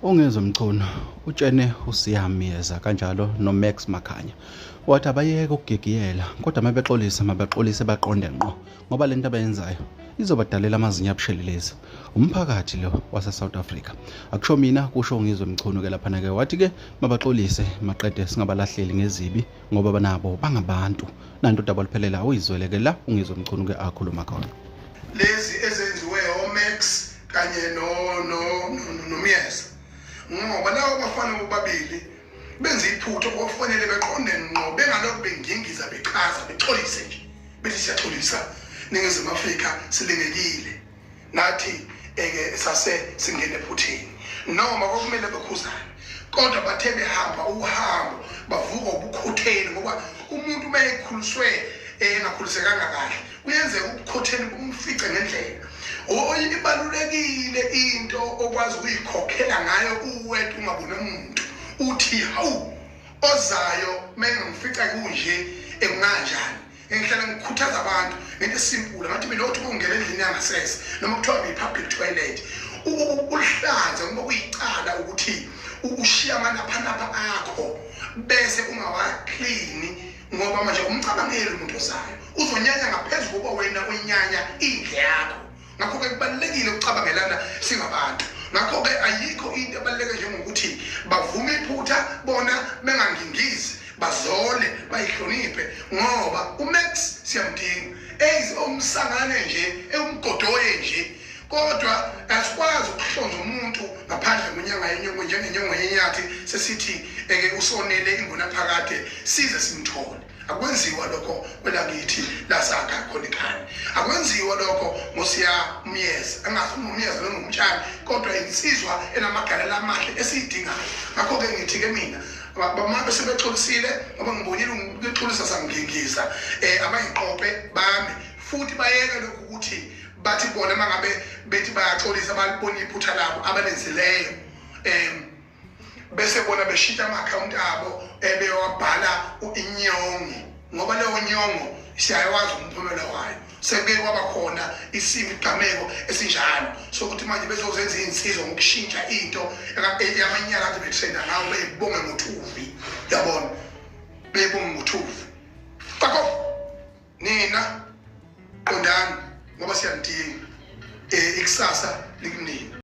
Ungezwe Mchunu utshene uSiyamiyeza kanjalo noMax Makhanya wathi abayeke ukugigiyela kodwa mabexolise baqonde ngqo ngoba lento abayenzayo izobadalela amazinyo abushelelezi umphakathi lo wase-South Africa. Akusho mina kusho Ungezwe Mchunu ke lapha ke wathi ke mabaxolise maqede singabalahleli ngezibi ngoba banabo bangabantu nanto daba liphelela uyizwele ke la Ungezwe Mchunu ke akhuluma khona. Lezi ezenziwe oMax kanye noMiyeza ngoba lawo bafana bobabili benza iphutho okufanele beqonde ngqo bengalokho bengingiza bechaza bexolise nje bethi siyaxolisa Ningizimu Afrika silingekile nathi sase singene ephutheni noma kwakumele bekhuzane kodwa bathe behamba uhambo bavuka ubukhotheni ngoba umuntu mayekhuliswe engakhulisekanga kahle kuyenzeka ubukhotheni kumfice ngendlela. Ibalulekile into okwazi ukuyikhokhela ngayo uwethu ungabona umuntu uthi hawu ozayo mengamfica kunje ekunganjani. Ngihlala ngikhuthaza abantu ngento esimple ngathi mina othi kungena endlini yangasese noma kuthiwa yi-public toilet ukuhlanza ngoba kuyicala ukuthi ushiya amanaphanapha akho bese ungawaclean ngoba manje umcabangeli umuntu ozayo uzonyanya ngaphezulu kokuba wena uyinyanya indle yakho. Ngakho-ke kubalulekile ukucabangelana singabantu. Ngakho-ke ayikho into ebaluleke njengokuthi bavume iphutha bona bengangingizi bazole bayihloniphe ngoba uMax siyamdinga umsangane nje umgodoye nje kodwa asikwazi ukuhlonza umuntu ngaphandle kwenyanga yenyongo njengenyongo yenyathi sesithi usonele ingunaphakade size simthole. Akwenziwa lokho kwelakithi lasakha khona ekhaya. Akwenziwa lokho ngoSiyamiyeza angazi uMiyeza nongumtshana kodwa insizwa enamagalelo amahle esiyidingayo. Ngakho-ke ngithi ke mina bamabe sebexolisile ngoba ngibonile ukuxolisa sangingiza abayiqophe bami futhi bayeke lokhu ukuthi bathi bona mangabe bethi bayaxolisa balibona iphutha labo abalenzileyo bese bona beshintsha ama-account abo beyowabhala inyongo ngoba leyo nyongo siyayawazi umphumela wayo. Sekuke kwaba khona isimo igameko esinjalo sokuthi manje bezozenza izinsizwa ngokushintsha into yamanyala kade bethenda ngawo beyibonge ngothuvi yabona beyibonge ngothuvi kakho nina qondani ngoba siyadinga ikusasa likunini.